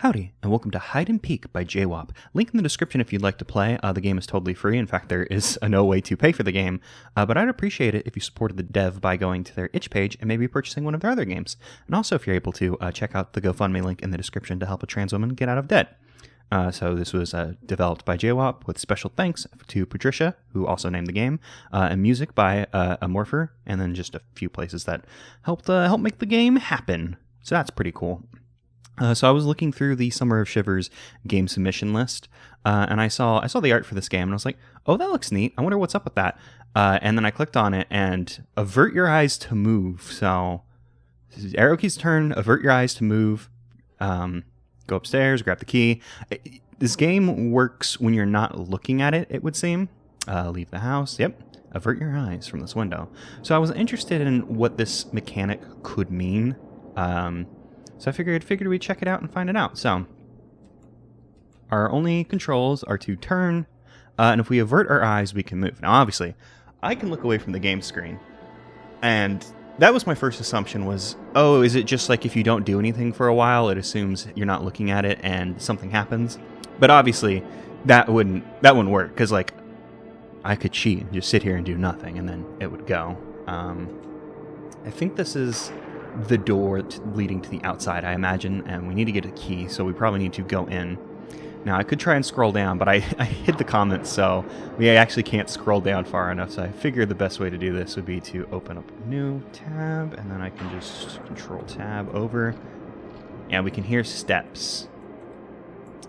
Howdy, and welcome to Hide and Peek by jwhop. Link in the description if you'd like to play. The game is totally free. In fact, there is no way to pay for the game, but I'd appreciate it if you supported the dev by going to their itch page and maybe purchasing one of their other games. And also, if you're able to, check out the GoFundMe link in the description to help a trans woman get out of debt. So this was developed by jwhop with special thanks to Patricia, who also named the game, and music by Amorpher, and then just a few places that help make the game happen. So that's pretty cool. So I was looking through the Summer of Shivers game submission list, and I saw the art for this game, and I was like, oh, that looks neat. I wonder what's up with that. And then I clicked on it, and avert your eyes to move. So arrow keys turn, avert your eyes to move, go upstairs, grab the key. This game works when you're not looking at it, it would seem. Leave the house. Yep. Avert your eyes from this window. So I was interested in what this mechanic could mean. So I figured we'd check it out and find it out. So our only controls are to turn, and if we avert our eyes, we can move. Now, obviously, I can look away from the game screen, and that was my first assumption was, oh, is it just like if you don't do anything for a while, it assumes you're not looking at it and something happens? But obviously, that wouldn't work, because like I could cheat and just sit here and do nothing, and then it would go. I think this is the door leading to the outside, I imagine, and we need to get a key, so we probably need to go in. Now, I could try and scroll down, but I hid the comments, so we actually can't scroll down far enough, so I figured the best way to do this would be to open up a new tab, and then I can just control tab over, and we can hear steps.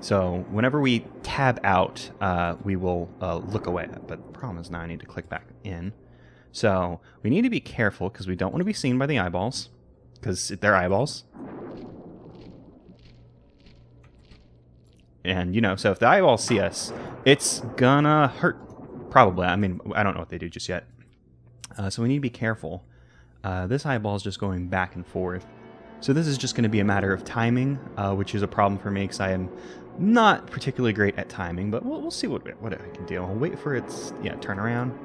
So whenever we tab out, we will look away, but the problem is now I need to click back in. So we need to be careful, because we don't want to be seen by the eyeballs, because they're eyeballs. And, you know, so if the eyeballs see us, it's gonna hurt. Probably. I mean, I don't know what they do just yet. So we need to be careful. This eyeball is just going back and forth. So this is just going to be a matter of timing, which is a problem for me because I am not particularly great at timing, but we'll see what I can do. I'll wait for its, turn around.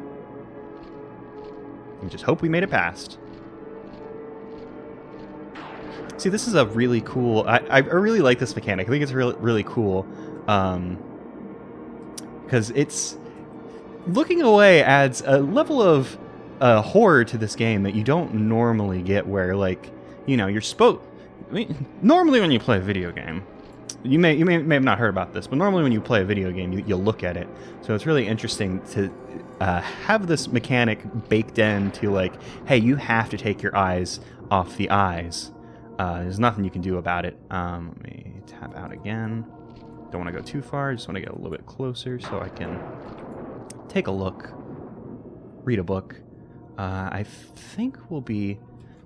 And just hope we made it past. See, this is a really cool... I really like this mechanic. I think it's really cool. Because it's... Looking away adds a level of horror to this game that you don't normally get where, like, you're supposed... I mean, normally when you play a video game, you may have not heard about this, but normally when you play a video game, you look at it. So it's really interesting to have this mechanic baked into, like, hey, you have to take your eyes off the eyes. There's nothing you can do about it. Let me tap out again. Don't want to go too far. Just want to get a little bit closer so I can take a look, read a book. I think we'll be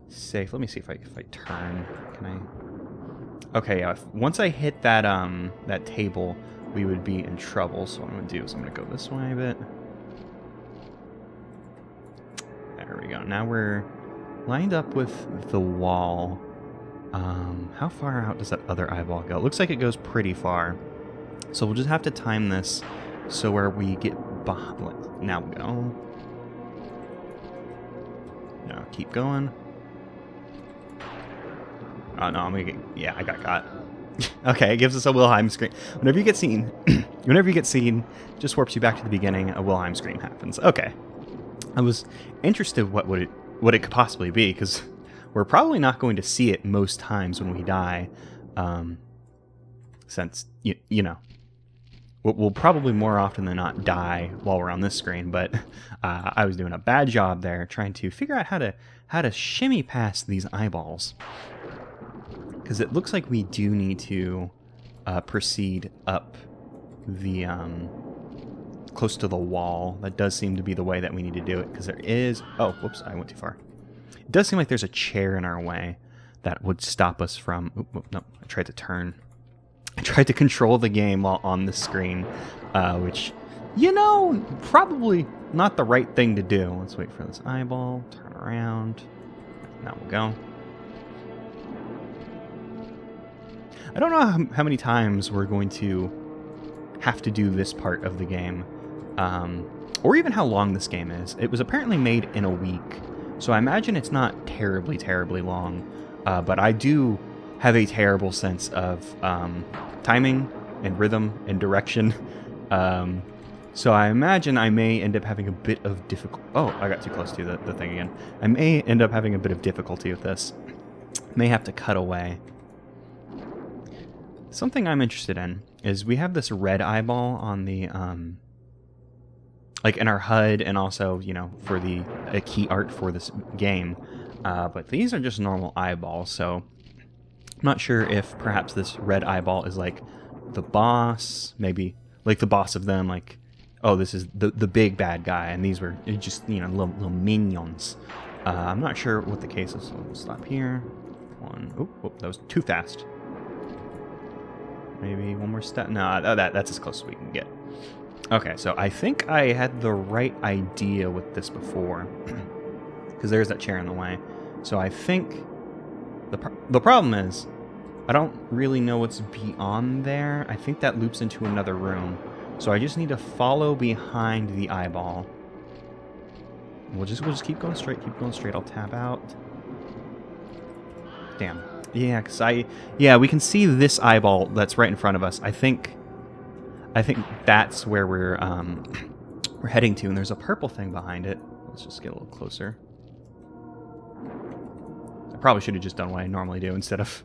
safe. Let me see if I turn. Can I? Okay, yeah. Once I hit that that table, we would be in trouble. So what I'm gonna do is I'm gonna go this way a bit. There we go. Now we're lined up with the wall. How far out does that other eyeball go? It looks like it goes pretty far. So we'll just have to time this so where we get behind. Like, now we go. No, keep going. Oh no, I'm gonna get, yeah, I got caught. Okay, it gives us a Wilhelm scream. Whenever you get seen, just warps you back to the beginning. A Wilhelm scream happens. Okay, I was interested what it could possibly be, because we're probably not going to see it most times when we die, since we'll probably more often than not die while we're on this screen. But I was doing a bad job there trying to figure out how to shimmy past these eyeballs. Because it looks like we do need to proceed up the close to the wall. That does seem to be the way that we need to do it. Because there is... Oh, whoops, I went too far. It does seem like there's a chair in our way that would stop us from... No, I tried to turn. I tried to control the game while on the screen, which, probably not the right thing to do. Let's wait for this eyeball. Turn around. Now we'll go. I don't know how many times we're going to have to do this part of the game, or even how long this game is. It was apparently made in a week, so I imagine it's not terribly long, but I do have a terrible sense of timing and rhythm and direction. So I imagine I may end up having a bit of difficulty. Oh, I got too close to the thing again. I may end up having a bit of difficulty with this. May have to cut away. Something I'm interested in is we have this red eyeball on the, like in our HUD and also, you know, for the key art for this game. But these are just normal eyeballs, so I'm not sure if perhaps this red eyeball is like the boss, maybe like the boss of them, like, oh, this is the big bad guy, and these were just, you know, little minions. I'm not sure what the case is, so we'll stop here. One, oh, that was too fast. Maybe one more step. No, that's as close as we can get. Okay, so I think I had the right idea with this before, because there's that chair in the way. So I think the problem is I don't really know what's beyond there. I think that loops into another room. So I just need to follow behind the eyeball. We'll just keep going straight, I'll tap out. Damn. Yeah, we can see this eyeball that's right in front of us. I think that's where we're heading to, and there's a purple thing behind it. Let's just get a little closer. I probably should have just done what I normally do instead of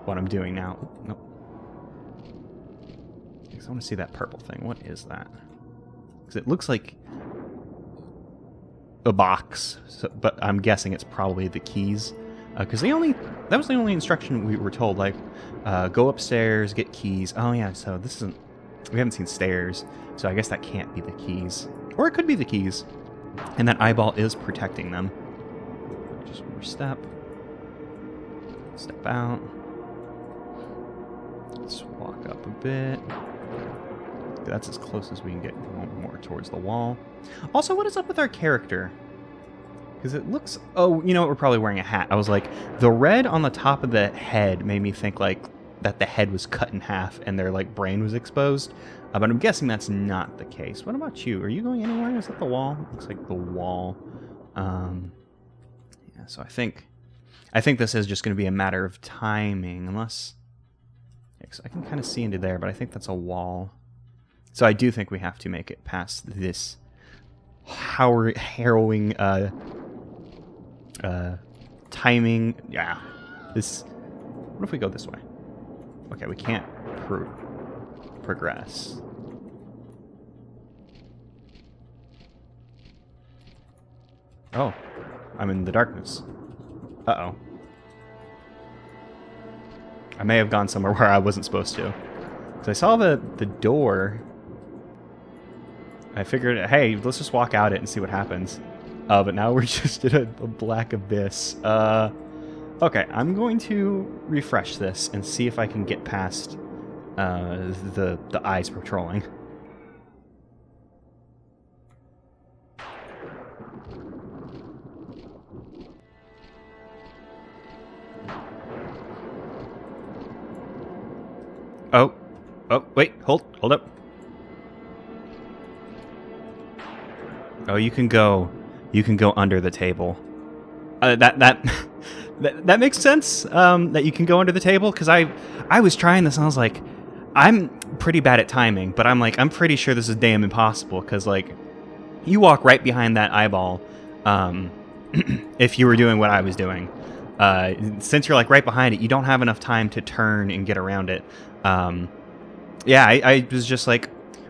what I'm doing now. Nope. I want to see that purple thing. What is that? Because it looks like a box, but I'm guessing it's probably the keys. Because that was the only instruction we were told. Like, go upstairs, get keys. Oh yeah, so this isn't. We haven't seen stairs, so I guess that can't be the keys, or it could be the keys, and that eyeball is protecting them. Just one more step. Step out. Let's walk up a bit. That's as close as we can get, more towards the wall. Also, what is up with our character? Because it looks... Oh, you know what? We're probably wearing a hat. I was like, the red on the top of the head made me think like that the head was cut in half and their like brain was exposed. But I'm guessing that's not the case. What about you? Are you going anywhere? Is that the wall? Looks like the wall. Yeah, so I think this is just going to be a matter of timing, unless... Yeah, 'cause I can kind of see into there, but I think that's a wall. So I do think we have to make it past this harrowing timing. Yeah. This... What if we go this way? Okay, we can't progress. Oh. I'm in the darkness. Uh-oh. I may have gone somewhere where I wasn't supposed to. Because I saw the door. I figured, hey, let's just walk out it and see what happens. But now we're just in a black abyss. Okay, I'm going to refresh this and see if I can get past the eyes patrolling. Oh, wait, hold up. Oh, you can go under the table. That makes sense. That you can go under the table, because I was trying this and I was like, I'm pretty bad at timing, but I'm pretty sure this is damn impossible, because like you walk right behind that eyeball, if you were doing what I was doing. Since you're like right behind it, you don't have enough time to turn and get around it. Yeah, I was just like,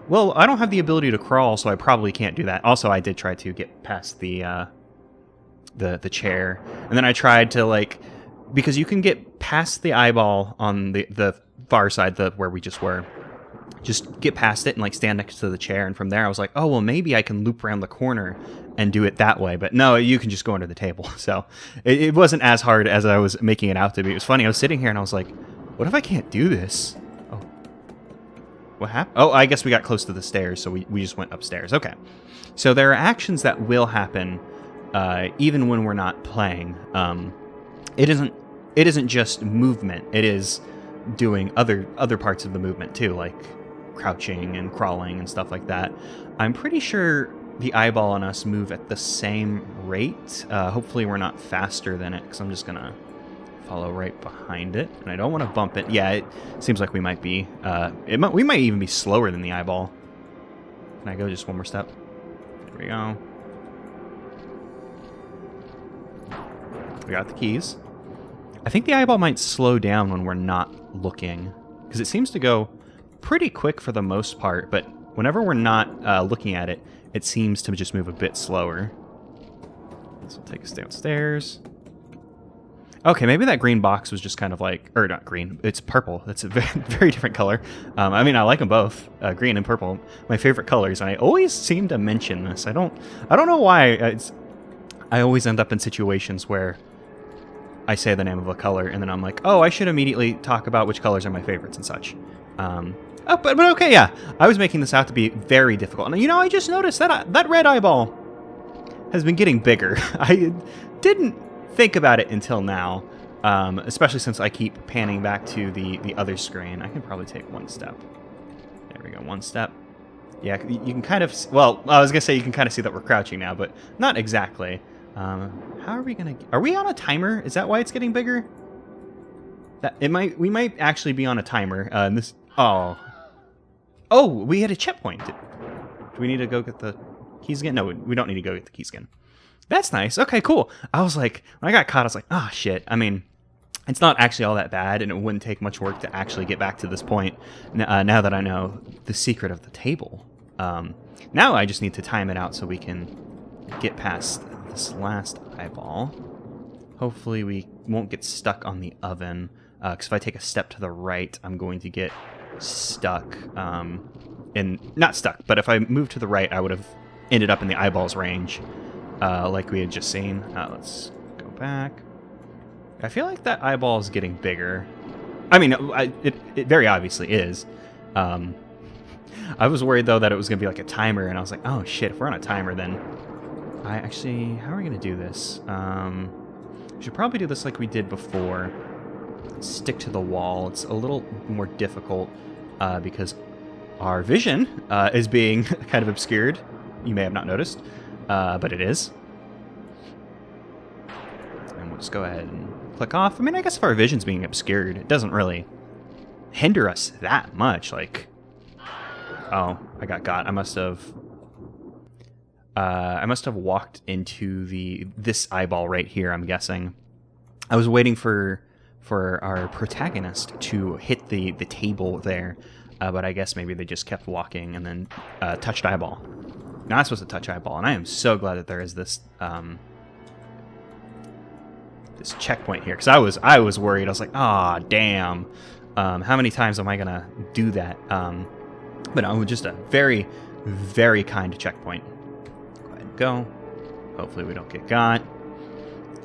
well, I don't have the ability to crawl, so I probably can't do that. Also, I did try to get past the chair, and then I tried to like, because you can get past the eyeball on the far side, where we just were. Just get past it and like stand next to the chair, and from there I was like, oh well, maybe I can loop around the corner and do it that way. But no, you can just go under the table. So it wasn't as hard as I was making it out to be. It was funny. I was sitting here and I was like, what if I can't do this? Oh, what happened? Oh, I guess we got close to the stairs, so we just went upstairs. Okay, so there are actions that will happen even when we're not playing. It isn't just movement. It is doing other parts of the movement too, like crouching and crawling and stuff like that. I'm pretty sure the eyeball and us move at the same rate. Hopefully we're not faster than it, because I'm just gonna follow right behind it, and I don't want to bump it. Yeah, it seems like we might be. We might even be slower than the eyeball. Can I go just one more step? There we go. We got the keys. I think the eyeball might slow down when we're not looking, because it seems to go pretty quick for the most part, but whenever we're not looking at it, it seems to just move a bit slower. This will take us downstairs. Okay, maybe that green box was just kind of like, or not green, it's purple. That's a very, very different color. I mean, I like them both, green and purple. My favorite colors, and I always seem to mention this. I don't know why. I always end up in situations where I say the name of a color, and then I'm like, oh, I should immediately talk about which colors are my favorites and such. But okay, yeah. I was making this out to be very difficult. And, you know, I just noticed that red eyeball has been getting bigger. I didn't think about it until now, especially since I keep panning back to the other screen. I can probably take one step. There we go, one step. Yeah, you can kind of... Well, I was going to say you can kind of see that we're crouching now, but not exactly. How are we going to... Are we on a timer? Is that why it's getting bigger? We might actually be on a timer. Oh, we hit a checkpoint. Do we need to go get the keys again? No, we don't need to go get the keys again. That's nice. Okay, cool. I was like, when I got caught, I was like, ah, shit. I mean, it's not actually all that bad, and it wouldn't take much work to actually get back to this point, now that I know the secret of the table. Now I just need to time it out so we can get past this last eyeball. Hopefully we won't get stuck on the oven, because if I take a step to the right, I'm going to get stuck. Not stuck, but if I move to the right, I would have ended up in the eyeball's range. Like we had just seen. Let's go back. I feel like that eyeball is getting bigger. I mean, it very obviously is. I was worried, though, that it was going to be like a timer, and I was like, oh, shit, if we're on a timer, then... how are we going to do this? We should probably do this like we did before. Stick to the wall. It's a little more difficult because our vision is being kind of obscured. You may have not noticed. But it is. And we'll just go ahead and click off. I mean, I guess if our vision's being obscured, it doesn't really hinder us that much. Like, oh, I got. I must have walked into this eyeball right here, I'm guessing. I was waiting for our protagonist to hit the table there, but I guess maybe they just kept walking and then touched eyeball. Now I'm supposed to touch eyeball, and I am so glad that there is this this checkpoint here, because I was worried. I was like, ah, damn. How many times am I gonna do that? But no, just a very, very kind checkpoint. Go ahead and go. Hopefully we don't get got.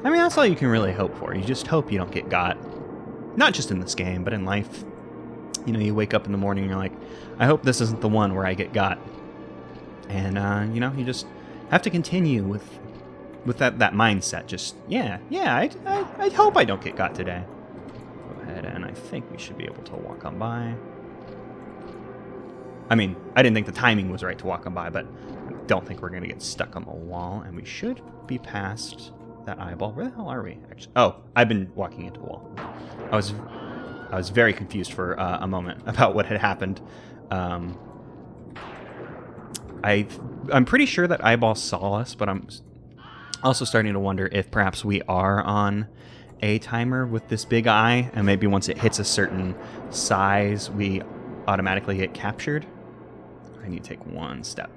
I mean, that's all you can really hope for. You just hope you don't get got. Not just in this game, but in life. You know, you wake up in the morning and you're like, I hope this isn't the one where I get got. And, you know, you just have to continue with that mindset. Just, yeah, I hope I don't get got today. Go ahead, and I think we should be able to walk on by. I mean, I didn't think the timing was right to walk on by, but I don't think we're going to get stuck on the wall. And we should be past that eyeball. Where the hell are we, actually? Oh, I've been walking into a wall. I was very confused for a moment about what had happened. I'm pretty sure that eyeball saw us, but I'm also starting to wonder if perhaps we are on a timer with this big eye, and maybe once it hits a certain size, we automatically get captured. I need to take one step.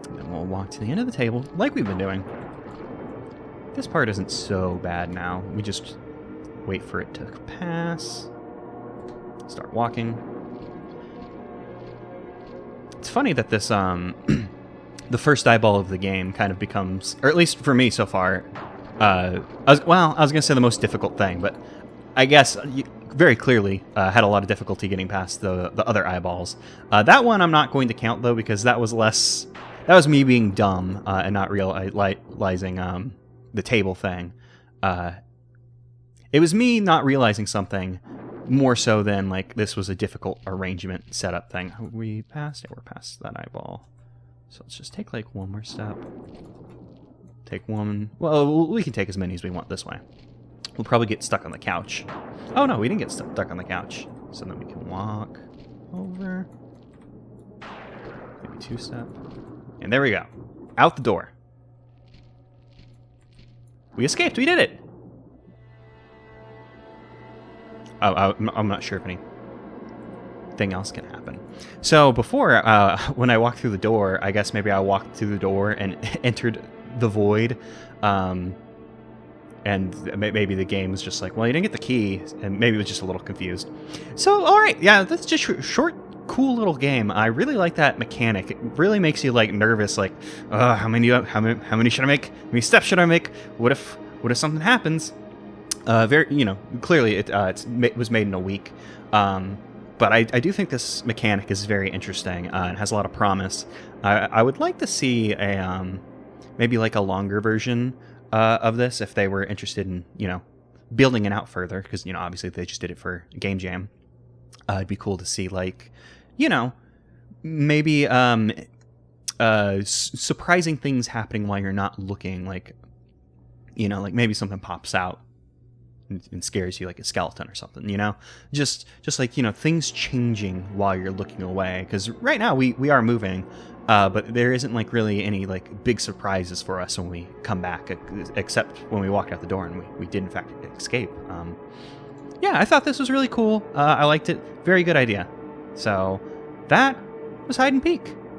And then we'll walk to the end of the table, like we've been doing. This part isn't so bad now. We just wait for it to pass. Start walking. It's funny that this, the first eyeball of the game kind of becomes, or at least for me so far, I was going to say the most difficult thing, but I guess you very clearly had a lot of difficulty getting past the other eyeballs. That one I'm not going to count, though, because that was me being dumb and not realizing the table thing. It was me not realizing something more so than, like, this was a difficult arrangement setup thing. Are we past? Yeah, we're past that eyeball. So let's just take, like, one more step Take one. Well, we can take as many as we want this way. We'll probably get stuck on the couch. Oh no, we didn't get stuck on the couch. So then we can walk over. Maybe 2-step. And there we go. Out the door. We escaped. We did it. Oh, I'm not sure if anything else can happen. So before, when I walked through the door, I guess maybe I walked through the door and entered the void. And maybe the game was just like, well, you didn't get the key, and maybe it was just a little confused. So, all right, yeah, that's just short, cool little game. I really like that mechanic. It really makes you like nervous, like, how many should I make? How many steps should I make? What if something happens? Clearly it was made in a week. But I do think this mechanic is very interesting and has a lot of promise. I would like to see maybe like a longer version of this if they were interested in, building it out further, because, obviously they just did it for Game Jam. It'd be cool to see, like, maybe surprising things happening while you're not looking, like, like maybe something pops out and scares you, like a skeleton or something, just like, things changing while you're looking away, because right now we are moving, but there isn't like really any like big surprises for us when we come back, except when we walked out the door and we did in fact escape. Yeah, I thought this was really cool. I liked it. Very good idea. So that was Hide and Peek.